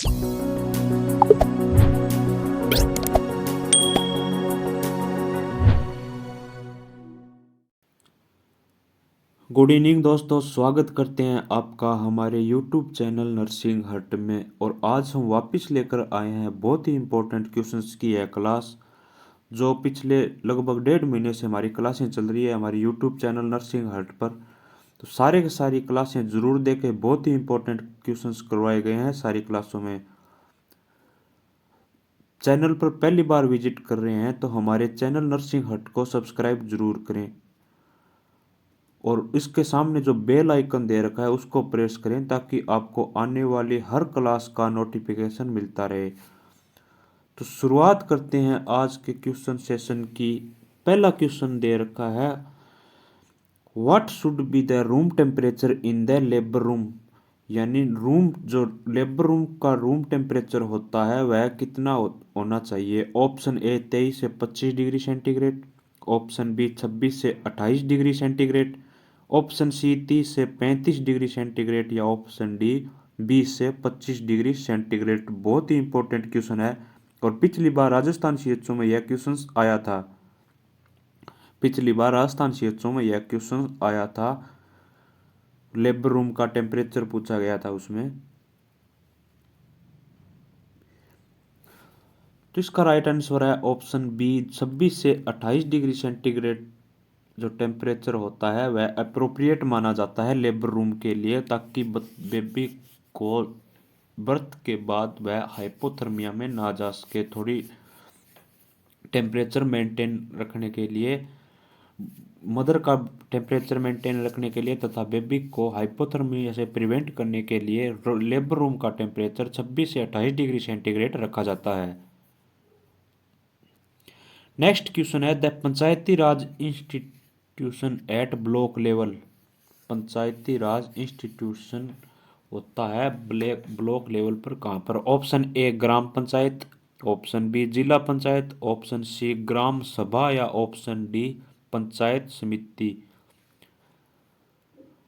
Good evening दोस्तों, स्वागत करते हैं आपका हमारे यूट्यूब चैनल नर्सिंग हट में। और आज हम वापस लेकर आए हैं बहुत ही इम्पोर्टेंट क्वेश्चंस की है क्लास, जो पिछले लगभग 1.5 महीने से हमारी क्लासें चल रही है हमारी यूट्यूब चैनल नर्सिंग हट पर। तो सारे के सारी क्लासें ज़रूर देखें, बहुत ही इम्पोर्टेंट क्वेश्चंस करवाए गए हैं सारी क्लासों में। चैनल पर पहली बार विजिट कर रहे हैं तो हमारे चैनल नर्सिंग हट को सब्सक्राइब जरूर करें और इसके सामने जो बेल आइकन दे रखा है उसको प्रेस करें ताकि आपको आने वाली हर क्लास का नोटिफिकेशन मिलता रहे। तो शुरुआत करते हैं आज के क्वेश्चन सेशन की। पहला क्वेश्चन दे रखा है, what should be the room temperature in the labour room. यानी रूम जो लेबर रूम का रूम टेम्परेचर होता है वह कितना होना चाहिए। ऑप्शन ए 23 से 25 डिग्री सेंटीग्रेड, ऑप्शन बी 26 से 28 डिग्री सेंटीग्रेड, ऑप्शन सी 30 से 35 डिग्री सेंटीग्रेड या ऑप्शन डी 20 से 25 डिग्री सेंटीग्रेड। बहुत ही इंपॉर्टेंट क्वेश्चन है और पिछली बार राजस्थान सीएचओ में यह क्वेश्चन आया था। पिछली बार राजस्थान सीएचओ में यह क्वेश्चन आया था, लेबर रूम का टेम्परेचर पूछा गया था उसमें। तो इसका राइट आंसर है ऑप्शन बी 26 से 28 डिग्री सेंटीग्रेड। जो टेम्परेचर होता है वह अप्रोप्रिएट माना जाता है लेबर रूम के लिए, ताकि बेबी को बर्थ के बाद वह हाइपोथर्मिया में ना जा सके। थोड़ी टेम्परेचर मेंटेन रखने के लिए, मदर का टेम्परेचर मेंटेन रखने के लिए तथा बेबी को हाइपोथर्मिया से प्रिवेंट करने के लिए लेबर रूम का टेम्परेचर 26 से 28 डिग्री सेंटीग्रेड रखा जाता है। नेक्स्ट क्वेश्चन है, the Panchayati Raj institution at block level. Panchayati Raj institution होता है ब्लॉक लेवल पर कहाँ पर। Option A gram panchayat, option B zila panchayat, option C ग्राम सभा या ऑप्शन डी पंचायत समिति।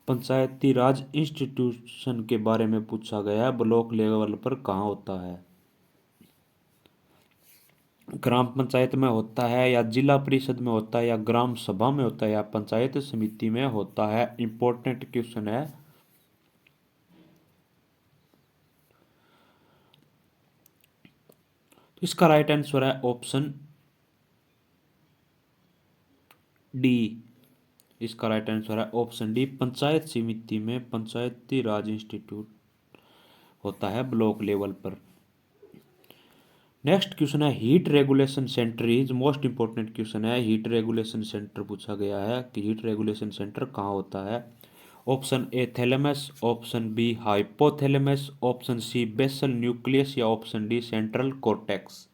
पंचायती राज इंस्टीट्यूशन के बारे में पूछा गया है, ब्लॉक लेवल पर कहाँ होता है। ग्राम पंचायत में होता है या जिला परिषद में होता है या ग्राम सभा में होता है या पंचायत समिति में होता है। इंपॉर्टेंट क्वेश्चन है। इसका राइट आंसर है ऑप्शन डी। इसका राइट आंसर है ऑप्शन डी, पंचायत समिति में पंचायती राज इंस्टीट्यूट होता है ब्लॉक लेवल पर। नेक्स्ट क्वेश्चन है, heat regulation centre is most important question है। हीट रेगुलेशन सेंटर पूछा गया है कि हीट रेगुलेशन सेंटर कहाँ होता है। Option A thalamus, option B hypothalamus, option C basal nucleus या option D central cortex.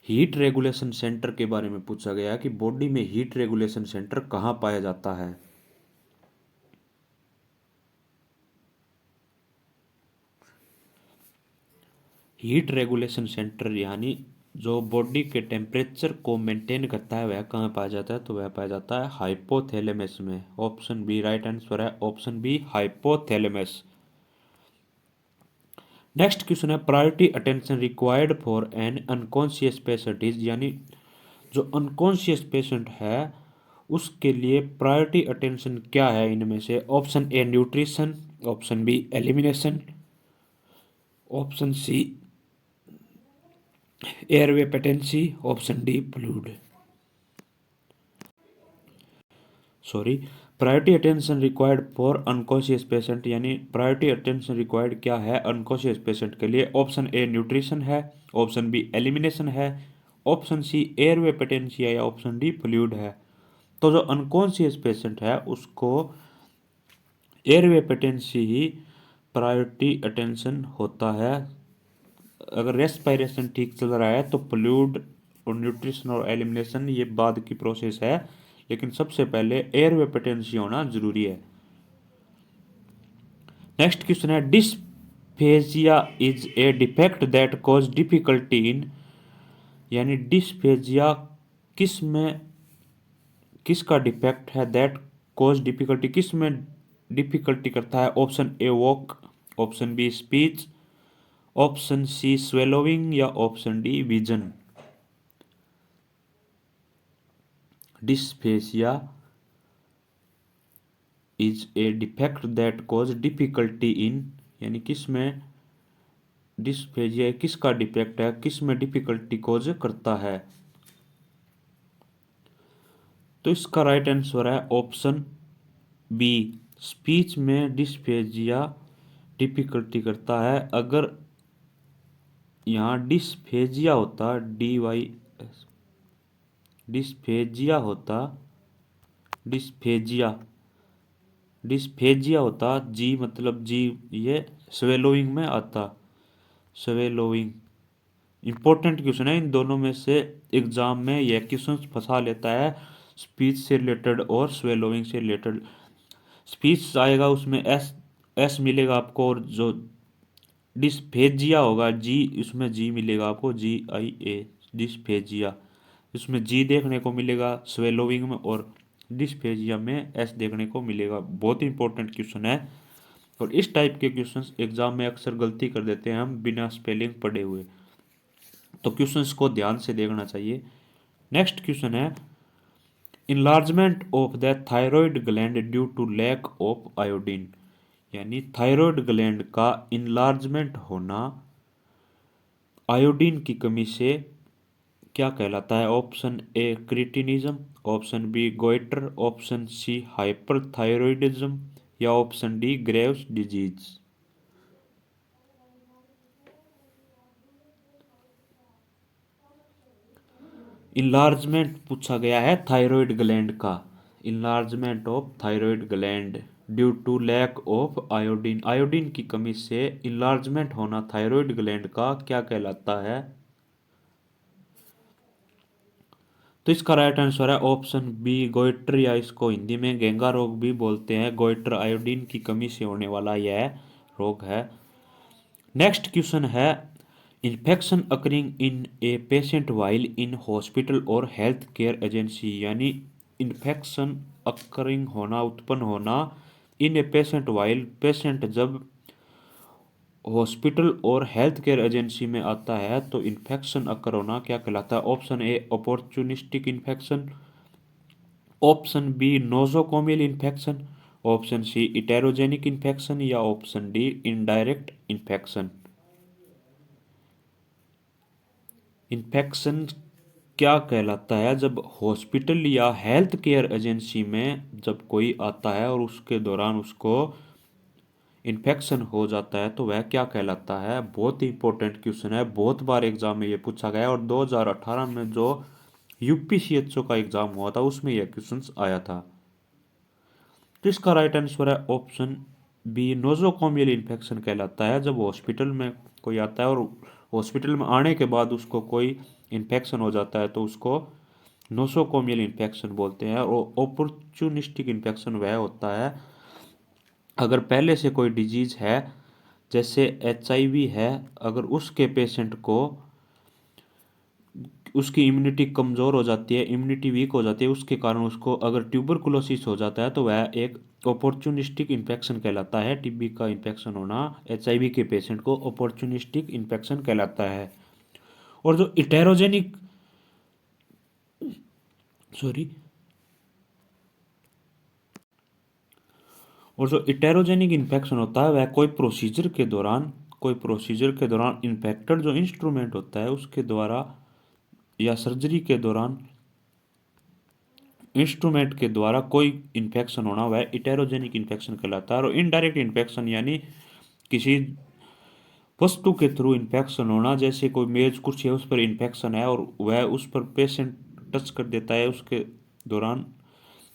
Heat regulation centre के बारे में पूछा गया है कि बॉडी में हीट रेगुलेशन सेंटर कहाँ पाया जाता है। हीट रेगुलेशन सेंटर यानी जो बॉडी के टेम्परेचर को मेंटेन करता है वह कहाँ पाया जाता है, तो वह पाया जाता है हाइपोथैलेमस में। ऑप्शन बी राइट आंसर है, option B hypothalamus. Next question है, priority attention required for an unconscious patient is. यानी जो अनकॉन्शियस पेशेंट है उसके लिए प्रायोरिटी अटेंशन क्या है इनमें से। Option A nutrition, option B elimination, option C airway patency, option D fluid. Sorry, priority attention required for unconscious patient यानी प्रायोरिटी अटेंशन रिक्वायर्ड क्या है अनकॉन्शियस पेशेंट के लिए। ऑप्शन ए न्यूट्रिशन है, ऑप्शन बी एलिमिनेशन है, option C airway patency है या option D fluid है। तो जो अनकॉन्शियस पेशेंट है उसको एयरवे पेटेंसी ही प्रायोरिटी अटेंशन होता है। अगर रेस्पिरेशन ठीक चल रहा है तो फ्लूइड और न्यूट्रिशन और एलिमिनेशन ये बाद की प्रोसेस है, लेकिन सबसे पहले एयरवे पेटेंसी होना जरूरी है। नेक्स्ट क्वेश्चन है, dysphagia is a defect that cause difficulty in. यानी डिस्फेजिया किस में किसका डिफेक्ट है, दैट कॉज डिफिकल्टी किस में डिफिकल्टी करता है। Option A walk, option B speech, option C swallowing या option D vision. Dysphasia is a defect that cause difficulty in, यानी किस में डिस्फेजिया किसका डिफेक्ट है, किस में डिफिकल्टी कॉज करता है। तो इसका राइट आंसर है ऑप्शन बी, स्पीच में डिस्फेजिया डिफिकल्टी करता है। अगर यहाँ डिस्फेजिया होता, डी वाई डिस्फेजिया होता, डिस्फेजिया डिस्फेजिया होता, जी मतलब जी, ये स्वेलोइंग में आता, स्वेलोइंग। इंपॉर्टेंट क्वेश्चन है, इन दोनों में से एग्जाम में यह क्वेश्चन फंसा लेता है, स्पीच से रिलेटेड और स्वेलोइंग से रिलेटेड। स्पीच आएगा उसमें एस एस मिलेगा आपको, और जो डिस्फेजिया होगा जी, इसमें जी मिलेगा आपको, जी आई ए, डिस्फेजिया। इसमें जी देखने को मिलेगा स्वेलोइंग में, और डिस्फेजिया में एस देखने को मिलेगा। बहुत इंपॉर्टेंट क्वेश्चन है, और इस टाइप के क्वेश्चंस एग्जाम में अक्सर गलती कर देते हैं हम बिना स्पेलिंग पढ़े हुए, तो क्वेश्चंस को ध्यान से देखना चाहिए। नेक्स्ट क्वेश्चन है, enlargement of the thyroid gland due to lack of iodine, यानी थायराइड ग्लैंड का इनलार्जमेंट होना आयोडीन की कमी से क्या कहलाता है। Option A cretinism, option B goitre, option C hyperthyroidism या option D Graves disease. Enlargement पूछा गया है थायराइड ग्लैंड का, enlargement of thyroid gland due to lack of iodine, iodine की कमी से इनलार्जमेंट होना थायराइड ग्लैंड का क्या कहलाता है। तो इसका राइट आंसर है ऑप्शन बी गोइटर, या इसको हिंदी में गेंगा रोग भी बोलते हैं। गोइटर आयोडीन की कमी से होने वाला यह रोग है। नेक्स्ट क्वेश्चन है, infection occurring in a patient while in hospital और हेल्थ केयर एजेंसी, यानी इन्फेक्शन अकरिंग होना, उत्पन्न होना, इन ए पेशेंट वाइल, पेशेंट जब हॉस्पिटल और हेल्थ केयर एजेंसी में आता है तो इन्फेक्शन अकर होना क्या कहलाता है। Option A opportunistic infection, option B nosocomial infection, option C iatrogenic infection या option D indirect infection. Infection क्या कहलाता है जब हॉस्पिटल या हेल्थ केयर एजेंसी में जब कोई आता है और उसके दौरान उसको इन्फेक्शन हो जाता है तो वह क्या कहलाता है। बहुत ही इंपॉर्टेंट क्वेश्चन है, बहुत बार एग्जाम में ये पूछा गया है, और 2018 में जो यूपीसीएचओ का एग्जाम हुआ था उसमें यह क्वेश्चन आया था। तो इसका राइट आंसर है ऑप्शन बी नोजोकोमियल इन्फेक्शन कहलाता है जब हॉस्पिटल में कोई आता है और हॉस्पिटल में आने के बाद उसको कोई इन्फेक्शन हो जाता है तो उसको नोसोकोमियल इन्फेक्शन बोलते हैं। और अपॉर्चुनिस्टिक इन्फेक्शन वह होता है अगर पहले से कोई डिजीज है, जैसे एचआईवी है, अगर उसके पेशेंट को उसकी इम्यूनिटी कमज़ोर हो जाती है, इम्यूनिटी वीक हो जाती है, उसके कारण उसको अगर ट्यूबरकुलोसिस हो जाता है तो वह एक अपॉर्चुनिस्टिक इन्फेक्शन कहलाता है। टीबी का इन्फेक्शन होना एचआईवी के पेशेंट को अपॉर्चुनिस्टिक इन्फेक्शन कहलाता है। और जो इटेरोजेनिक सॉरी और जो इटेरोजेनिक इन्फेक्शन होता है वह कोई प्रोसीजर के दौरान इन्फेक्टेड जो इंस्ट्रूमेंट होता है उसके द्वारा या सर्जरी के दौरान इंस्ट्रूमेंट के द्वारा कोई इन्फेक्शन होना वह इटेरोजेनिक इन्फेक्शन कहलाता है। और इनडायरेक्ट इन्फेक्शन यानी किसी वस्तु के थ्रू इन्फेक्शन होना, जैसे कोई मेज कुर्सी है उस पर इन्फेक्शन है और वह उस पर पेशेंट टच कर देता है, उसके दौरान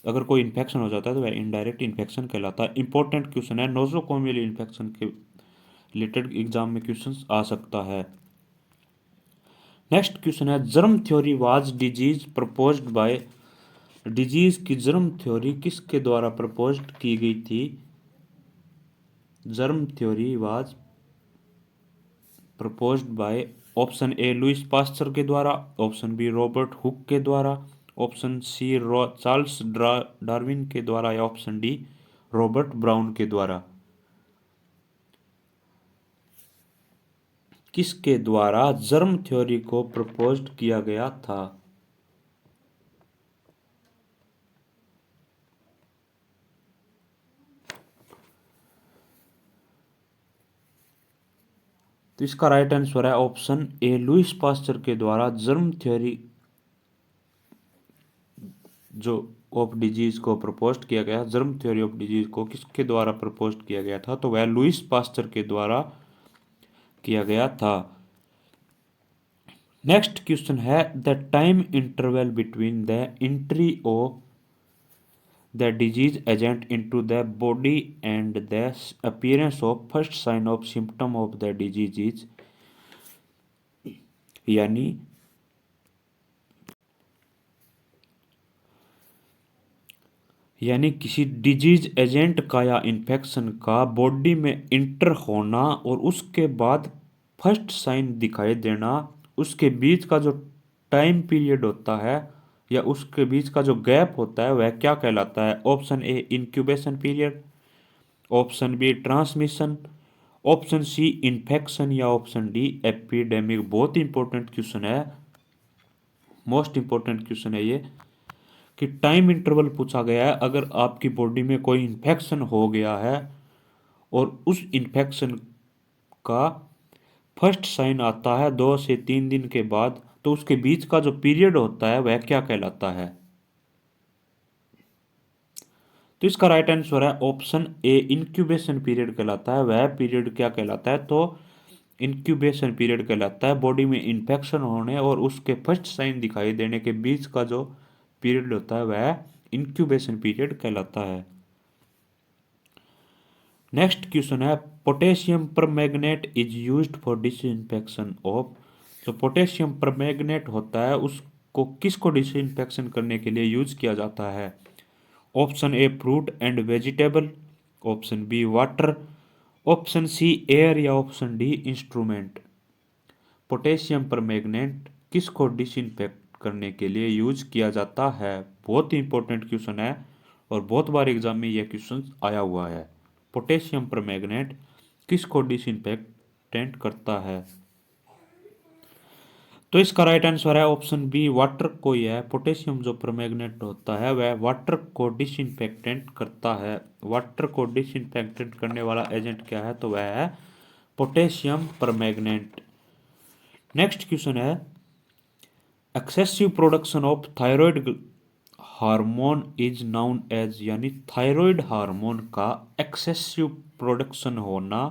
अगर कोई इन्फेक्शन हो जाता है तो वह इनडायरेक्ट इन्फेक्शन कहलाता है। इंपॉर्टेंट क्वेश्चन है, नोजोकोमियल इन्फेक्शन के रिलेटेड एग्जाम में क्वेश्चन आ सकता है। नेक्स्ट क्वेश्चन है, germ theory was disease proposed by, disease की जर्म थ्योरी किसके द्वारा प्रपोज्ड की गई थी। Germ theory was proposed by, option A Louis Pasteur के द्वारा, ऑप्शन बी रॉबर्ट हुक के द्वारा, ऑप्शन सी चार्ल्स डार्विन के द्वारा या ऑप्शन डी रॉबर्ट ब्राउन के द्वारा। किसके द्वारा जर्म थ्योरी को प्रपोज्ड किया गया था? तो इसका राइट आंसर है ऑप्शन ए, लुईस पास्चर के द्वारा जर्म थ्योरी जो ऑफ डिजीज को प्रपोज किया गया, जर्म थ्योरी ऑफ डिजीज को किसके द्वारा प्रपोज किया गया था? तो वह लुईस पास्चर के द्वारा किया गया था। नेक्स्ट क्वेश्चन है the time interval between the entry of the disease agent into the body and the appearance of first sign of symptom of the disease is, यानी किसी डिजीज एजेंट का या इन्फेक्शन का बॉडी में inter होना और उसके बाद फर्स्ट साइन दिखाई देना, उसके बीच का जो टाइम पीरियड होता है या उसके बीच का जो गैप होता है वह क्या कहलाता है? Option A incubation period, option B transmission, option C infection या ऑप्शन डी एपिडेमिक। बहुत इंपॉर्टेंट क्वेश्चन है, मोस्ट इंपॉर्टेंट क्वेश्चन है ये कि टाइम इंटरवल पूछा गया है। अगर आपकी बॉडी में कोई इन्फेक्शन हो गया है और उस इन्फेक्शन का फर्स्ट साइन आता है 2 से 3 दिन के बाद, तो उसके बीच का जो पीरियड होता है वह क्या कहलाता है? तो इसका राइट आंसर है ऑप्शन ए, इंक्यूबेशन पीरियड कहलाता है। वह पीरियड क्या कहलाता है? तो इंक्यूबेशन पीरियड कहलाता है। बॉडी में इन्फेक्शन होने और उसके फर्स्ट साइन दिखाई देने के बीच का जो पीरियड होता है वह इंक्यूबेशन पीरियड कहलाता है। नेक्स्ट क्वेश्चन है potassium permanganate is used for disinfection of. जो पोटेशियम परमैंगनेट होता है उसको किसको डिसइंफेक्शन करने के लिए यूज किया जाता है? Option A fruit and vegetable, option B water, option C air या option D instrument. Potassium permanganate किसको डिसइंफेक्ट करने के लिए यूज किया जाता है? बहुत ही इंपॉर्टेंट क्वेश्चन है और बहुत बार एग्जाम में यह क्वेश्चन आया हुआ है। पोटेशियम परमैंगनेट किसको डिसइंफेक्टेंट करता है? तो इसका राइट आंसर है ऑप्शन बी, वाटर को ही है। पोटेशियम जो परमैंगनेट होता है वह वाटर को डिसइंफेक्टेंट करता है। वाटर को डिसइंफेक्टेंट करने वाला एजेंट क्या है? तो वह है पोटेशियम परमैंगनेट। नेक्स्ट क्वेश्चन है excessive production of thyroid hormone is known as, यानी थायराइड हार्मोन का एक्सेसिव प्रोडक्शन होना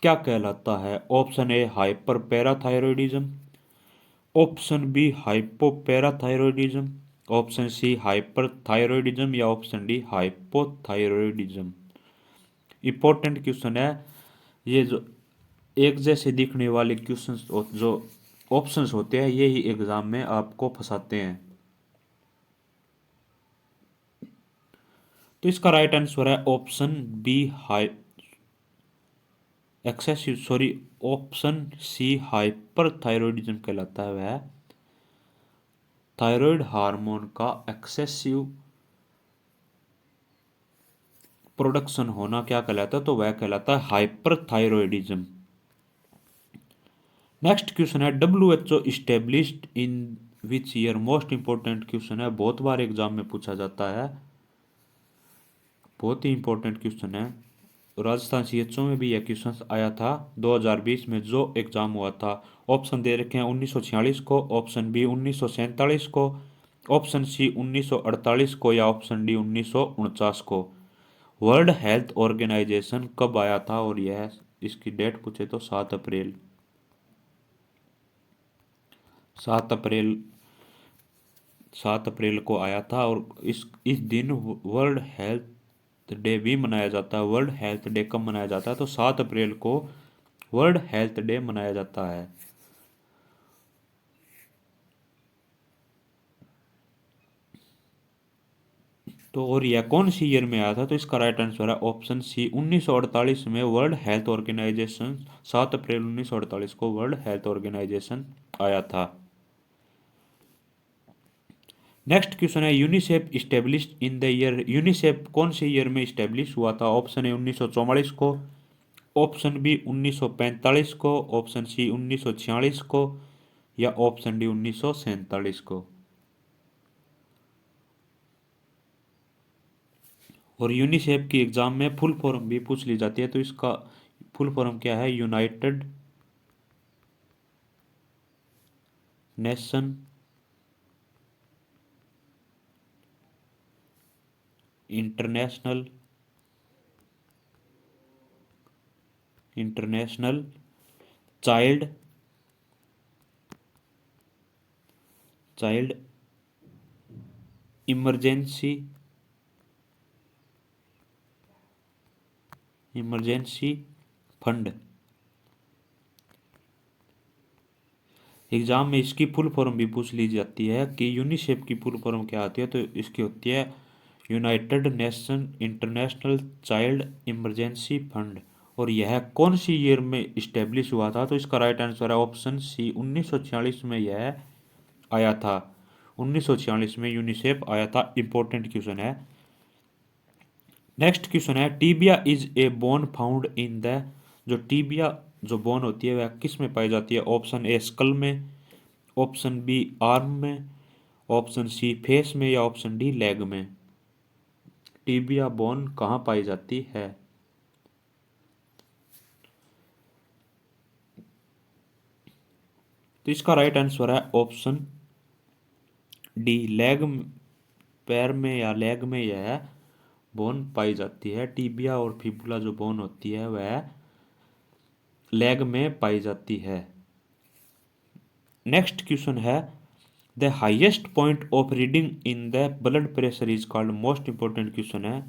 क्या कहलाता है? Option A hyper parathyroidism, option B hypoparathyroidism, option C hyperthyroidism या option D hypothyroidism. Important question है ये। जो एक जैसे दिखने वाले क्वेश्चंस जो ऑप्शंस होते हैं ये ही एग्जाम में आपको फंसाते हैं। तो इसका राइट आंसर है option B high excessive sorry option C hyperthyroidism कहलाता है। वह थायराइड हार्मोन का एक्सेसिव प्रोडक्शन होना क्या कहलाता है? तो वह कहलाता है हाइपरथायरॉयडिज्म। नेक्स्ट क्वेश्चन है WHO established in which year. Most important question है, बहुत बार एग्जाम में पूछा जाता है, बहुत ही इंपॉर्टेंट क्वेश्चन है। राजस्थान CHO में भी यह क्वेश्चन आया था 2020 में जो एग्जाम हुआ था। ऑप्शन दे रखे हैं 1946 को, ऑप्शन बी 1947 को, ऑप्शन सी 1948 को या ऑप्शन डी 1949 को। वर्ल्ड हेल्थ ऑर्गेनाइजेशन कब आया था? और यह इसकी डेट पूछे तो 7 अप्रैल 7 अप्रैल 7 अप्रैल को आया था। और इस दिन वर्ल्ड हेल्थ डे भी मनाया जाता है। वर्ल्ड हेल्थ डे कब मनाया जाता है? तो 7 अप्रैल को वर्ल्ड हेल्थ डे मनाया जाता है। तो और यह कौन सी ईयर में आया था? तो इसका राइट आंसर है ऑप्शन सी 1948 में वर्ल्ड हेल्थ ऑर्गेनाइजेशन 7 अप्रैल 1948 को वर्ल्ड हेल्थ ऑर्गेनाइजेशन आया था। नेक्स्ट क्वेश्चन है UNICEF established in the year. UNICEF कौन से ईयर में इस्टेब्लिश हुआ था? ऑप्शन ए 1944 को, ऑप्शन बी 1945 को, ऑप्शन सी 1946 को, या ऑप्शन डी 1947 को। और यूनिसेफ की एग्जाम में फुल फॉर्म भी पूछ ली जाती है, तो इसका फुल फॉर्म क्या है? United nation international international child child emergency emergency fund. Exam में इसकी फुल फॉर्म भी पूछ ली जाती है कि यूनिसेफ की फुल फॉर्म क्या आती है, तो इसकी होती है United nation international child emergency fund. और यह कौन सी ईयर में इस्टेब्लिश हुआ था? तो इसका राइट आंसर है ऑप्शन सी 1946 में यह आया था। 1946 में यूनिसेफ आया था। इंपॉर्टेंट क्वेश्चन है। नेक्स्ट क्वेश्चन है, tibia is a bone found in the. जो टीबिया जो बोन होती है वह किस में पाई जाती है? ऑप्शन ए स्कल में, ऑप्शन बी आर्म में, ऑप्शन सी फेस में, या ऑप्शन डी लेग में। टीबिया बोन कहाँ पाई जाती है? तो इसका राइट आंसर है ऑप्शन डी लेग, पैर में या लेग में यह बोन पाई जाती है। टीबिया और फिबुला जो बोन होती है वह लेग में पाई जाती है। नेक्स्ट क्वेश्चन है, the highest point of reading in the blood pressure is called. Most important question है।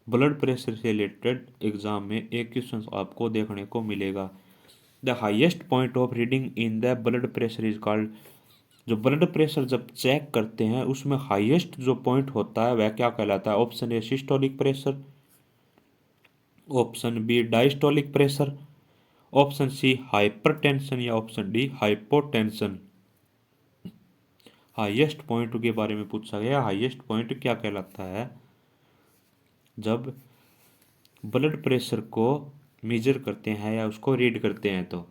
ब्लड प्रेशर से रिलेटेड एग्जाम में एक क्वेश्चन आपको देखने को मिलेगा। The highest point of reading in the blood pressure is called. जो ब्लड प्रेशर जब चेक करते हैं उसमें हाईएस्ट जो पॉइंट होता है वह क्या कहलाता है? Option A systolic pressure, option B diastolic pressure, option C hypertension, या option D hypotension. Highest point के बारे में पूछा गया। हाईएस्ट पॉइंट क्या कहलाता है? जब ब्लड प्रेशर को मेजर करते हैं या उसको रीड करते हैं तो।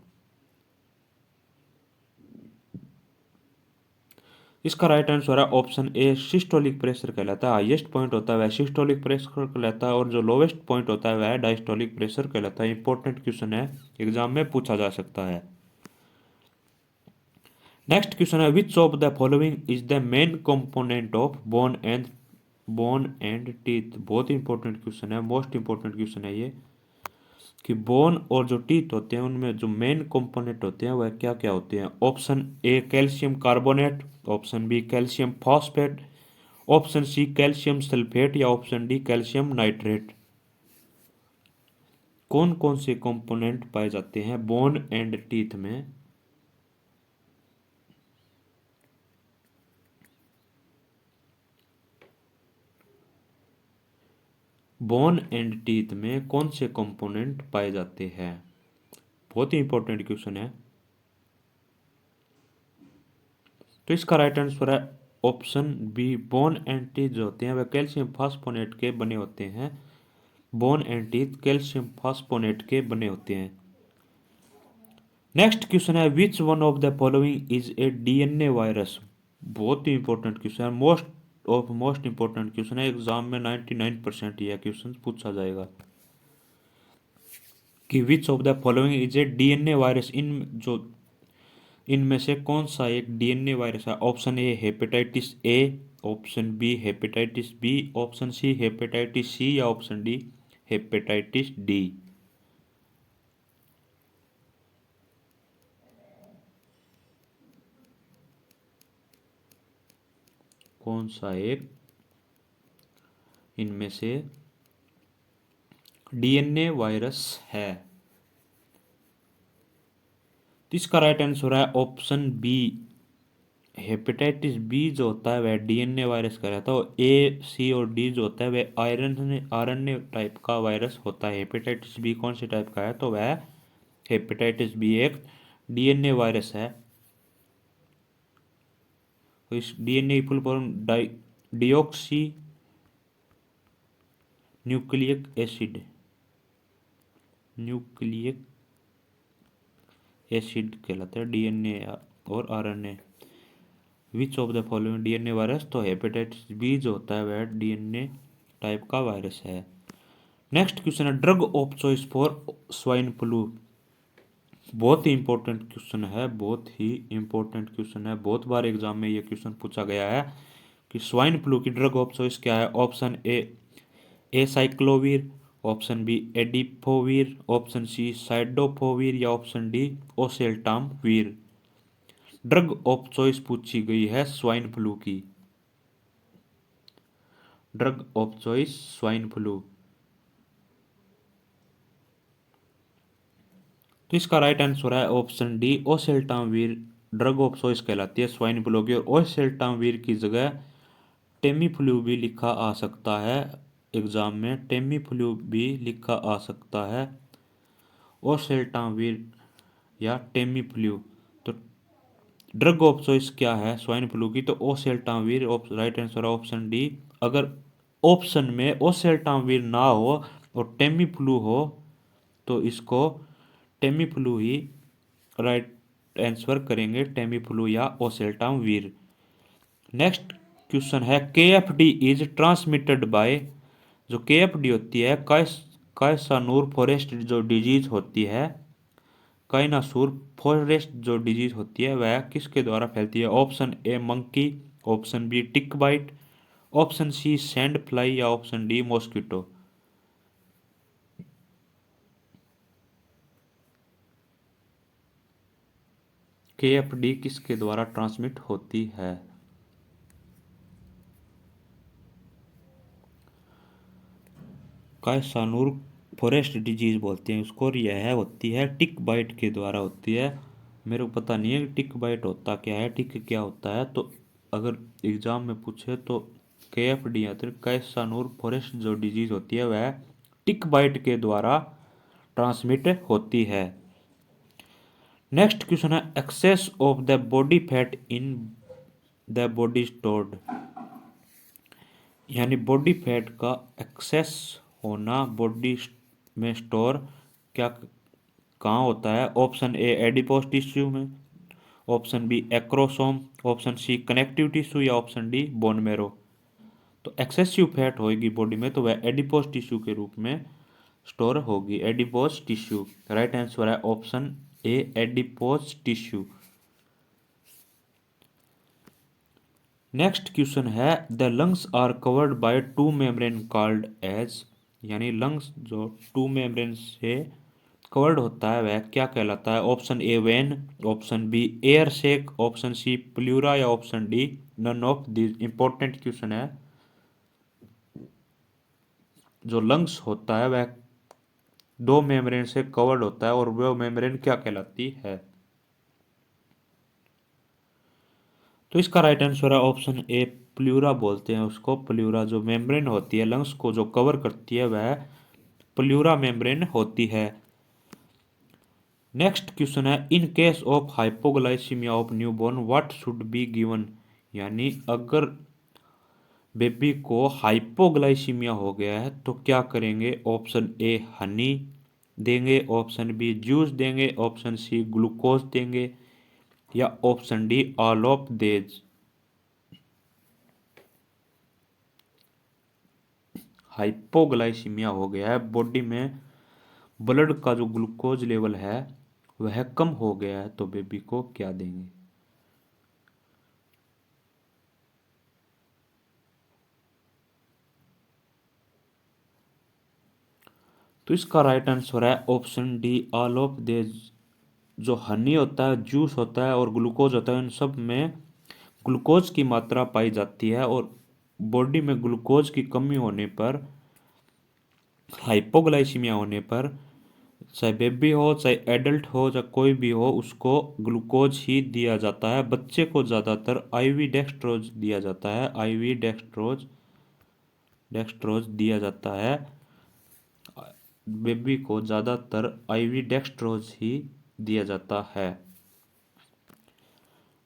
इसका राइट आंसर है ऑप्शन ए सिस्टोलिक प्रेशर कहलाता है। हाईएस्ट पॉइंट होता है वह सिस्टोलिक प्रेशर कहलाता है, और जो लोवेस्ट पॉइंट होता है वह डायस्टोलिक प्रेशर कहलाता है। इंपॉर्टेंट क्वेश्चन है, एग्जाम में पूछा जा सकता है। नेक्स्ट क्वेश्चन है, विच of the following is the main component of bone and teeth. बहुत इंपॉर्टेंट क्वेश्चन है, मोस्ट इंपॉर्टेंट क्वेश्चन है ये, कि बोन और जो टीथ होते हैं उनमें जो मेन कंपोनेंट होते हैं वह क्या क्या होते हैं? Option A calcium carbonate, option B calcium phosphate, option C calcium sulphate, या ऑप्शन डी कैल्शियम नाइट्रेट। कौन कौन से कंपोनेंट पाए जाते हैं बोन एंड टीथ में? बोन एंड टीथ में कौन से कंपोनेंट पाए जाते हैं? बहुत ही इंपॉर्टेंट क्वेश्चन है। तो इसका राइट आंसर है option B. Bone and teeth जो होते हैं वह कैल्शियम फास्फोनेट के बने होते हैं। Bone and teeth calcium phosphonate के बने होते हैं। नेक्स्ट क्वेश्चन है, which one of the following is a DNA virus. बहुत ही इंपॉर्टेंट क्वेश्चन है, मोस्ट इंपॉर्टेंट क्वेश्चन है। एग्जाम में 99% यह क्वेश्चन पूछा जाएगा कि which of the following is a DNA virus. इनमें से कौन सा एक डीएनए वायरस है? Option A hepatitis A, option B hepatitis B, option C hepatitis सी, या ऑप्शन डी हेपेटाइटिस डी। कौन सा एक इनमें से डीएनए वायरस है? तो इसका राइट आंसर है ऑप्शन बी। हेपेटाइटिस बी जो होता है वह डीएनए वायरस कहलाता है, और ए सी और डी जो होता है वह आरएनए टाइप का वायरस होता है। हेपेटाइटिस बी कौन से टाइप का है? तो वह हेपेटाइटिस बी एक डीएनए वायरस है। तो इस डीएनए की full form deoxy nucleic acid. Nucleic acid कहलाता है, डीएनए और RNA. Which of the following DNA virus, तो हेपेटाइटिस बी जो होता है वह डीएनए टाइप का वायरस है। नेक्स्ट क्वेश्चन है drug of choice for swine flu. बहुत ही इंपॉर्टेंट क्वेश्चन है, बहुत ही इंपॉर्टेंट क्वेश्चन है, बहुत बार एग्जाम में ये क्वेश्चन पूछा गया है कि स्वाइन फ्लू की ड्रग ऑफ चॉइस क्या है। Option A acyclovir, option B adefovir, option C cidofovir या option D oseltamivir. Drug of choice पूछी गई है स्वाइन फ्लू की। Drug of choice swine flu, तो इसका राइट आंसर है option D oseltamivir. Drug of choice कहलाती है स्वाइन फ्लू की, और ओसेल्टामवीर की जगह टेमीफ्लू भी लिखा आ सकता है एग्जाम में, टेमीफ्लू भी लिखा आ सकता है, ओसेल्टामवीर या टेमीफ्लू। तो ड्रग ऑफ चॉइस क्या है स्वाइन फ्लू की, तो ओसेल्टामवीर राइट आंसर है ऑप्शन डी। अगर ऑप्शन में ओसेल्टामवीर ना हो और टेमीफ्लू हो तो इसको टेमीफ्लू ही राइट आंसर करेंगे, टेमीफ्लू या ओसेल्टामवीर। नेक्स्ट क्वेश्चन है के F D is transmitted by, जो के एफ डी होती है कायसानूर फॉरेस्ट जो डिजीज होती है, काइनासूर फॉरेस्ट जो डिजीज होती है वह किसके द्वारा फैलती है। Option A monkey, option B tick bite, option C sand fly या option D mosquito. K F D किसके द्वारा ट्रांसमिट होती है। कायसानूर फॉरेस्ट डिजीज बोलते हैं उसको, और यह होती है टिक बाइट के द्वारा होती है। मेरे को पता नहीं है कि टिक बाइट होता क्या है, टिक क्या होता है, तो अगर एग्जाम में पूछे तो के एफ डी या कायसानूर फॉरेस्ट जो डिजीज होती है वह टिक बाइट के द्वारा ट्रांसमिट होती है। नेक्स्ट क्वेश्चन है excess of the body fat in the body stored, यानी बॉडी फैट का एक्सेस होना बॉडी में स्टोर क्या कहाँ होता है। ऑप्शन ए एडिपोज टिश्यू में, option B acrosome, option C connective tissue या ऑप्शन डी बोन मेरो। तो एक्सेसिव फैट होगी बॉडी में तो वह एडिपोज टिश्यू के रूप में स्टोर होगी, एडिपोज टिश्यू। राइट आंसर है option A adipose tissue. Next question है the lungs are covered by two membrane called as, यानी लंग्स जो टू मेम्ब्रेन से कवर्ड होता है वह क्या कहलाता है। Option A vein, option B air sac, option C pleura या option D none of this. Important question है, जो लंग्स होता है वह दो मेम्ब्रेन से कवर्ड होता है और वह मेम्ब्रेन क्या कहलाती है। तो इसका राइट आंसर है ऑप्शन ए प्लूरा बोलते हैं उसको। प्लूरा जो मेम्ब्रेन होती है लंग्स को जो कवर करती है वह प्लूरा मेम्ब्रेन होती है। नेक्स्ट क्वेश्चन है in case of hypoglycaemia of newborn what should be given, यानी अगर बेबी को हाइपोग्लाइसीमिया हो गया है तो क्या करेंगे। ऑप्शन ए हनी देंगे, ऑप्शन बी जूस देंगे, ऑप्शन सी ग्लूकोज देंगे या ऑप्शन डी ऑल ऑफ देज। हाइपोग्लाइसीमिया हो गया है, बॉडी में ब्लड का जो ग्लूकोज लेवल है वह कम हो गया है तो बेबी को क्या देंगे। तो इसका राइट आंसर है ऑप्शन डी ऑल ऑफ देज। जो हनी होता है, जूस होता है और ग्लूकोज होता है, इन सब में ग्लूकोज की मात्रा पाई जाती है और बॉडी में ग्लूकोज की कमी होने पर, हाइपोग्लाइसीमिया होने पर, चाहे बेबी हो चाहे एडल्ट हो चाहे कोई भी हो उसको ग्लूकोज ही दिया जाता है। बच्चे को ज़्यादातर आईवी डेक्सट्रोज दिया जाता है, आईवी डेक्सट्रोज डेक्सट्रोज दिया जाता है। बेबी को ज़्यादातर आईवी डेक्सट्रोज ही दिया जाता है।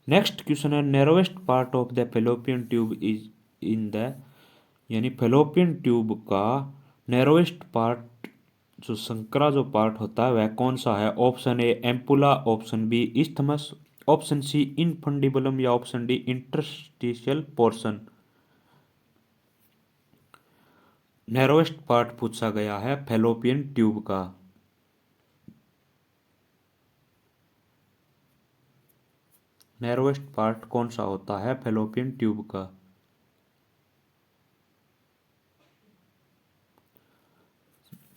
नेक्स्ट क्वेश्चन है narrowest part of the fallopian tube is in the, यानी फेलोपियन ट्यूब का नैरोवेस्ट पार्ट जो संकरा जो पार्ट होता है वह कौन सा है? Option A ampulla, option B isthmus, option C infundibulum या option D interstitial portion. Narrowest part पूछा गया है फैलोपियन ट्यूब का। नैरोएस्ट पार्ट कौन सा होता है फैलोपियन ट्यूब का?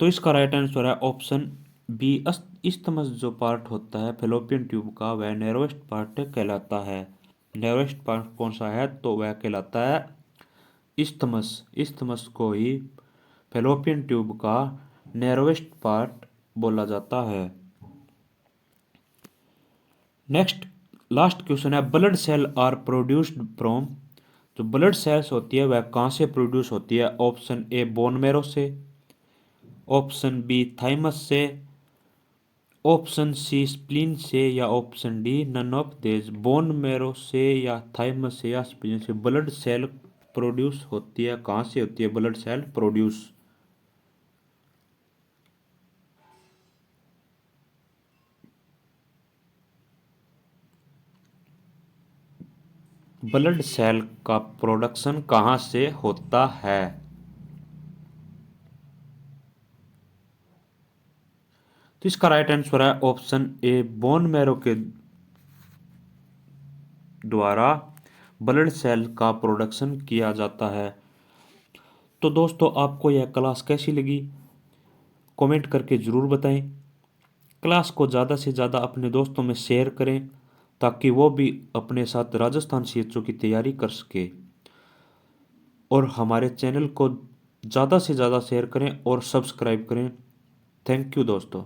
तो इसका राइट आंसर है ऑप्शन बी इस्थमस। जो पार्ट होता है फैलोपियन ट्यूब का वह नैरोएस्ट पार्ट कहलाता है। नैरोएस्ट पार्ट कौन सा है? तो वह कहलाता है इस्थमस। इस्थमस को ही फैलोपियन ट्यूब का नैरोएस्ट पार्ट बोला जाता है। नेक्स्ट लास्ट क्वेश्चन है blood cell are produced from. जो ब्लड सेल्स होती है वह कहाँ से प्रोड्यूस होती है? ऑप्शन ए बोन मैरो से, ऑप्शन बी थाइमस से, ऑप्शन सी स्प्लीन से या option D none of this. Bone marrow से या थाइमस से या स्प्लीन से ब्लड सेल प्रोड्यूस होती है, कहाँ से होती है blood cell produce? Blood cell का प्रोडक्शन कहाँ से होता है? तो इसका राइट आंसर है ऑप्शन ए बोन मैरो के द्वारा ब्लड सेल का प्रोडक्शन किया जाता है। तो दोस्तों आपको यह क्लास कैसी लगी कमेंट करके ज़रूर बताएं। क्लास को ज़्यादा से ज़्यादा अपने दोस्तों में शेयर करें ताकि वो भी अपने साथ राजस्थान सीएचओ की तैयारी कर सके। और हमारे चैनल को ज़्यादा से ज़्यादा शेयर करें और सब्सक्राइब करें। थैंक यू दोस्तों।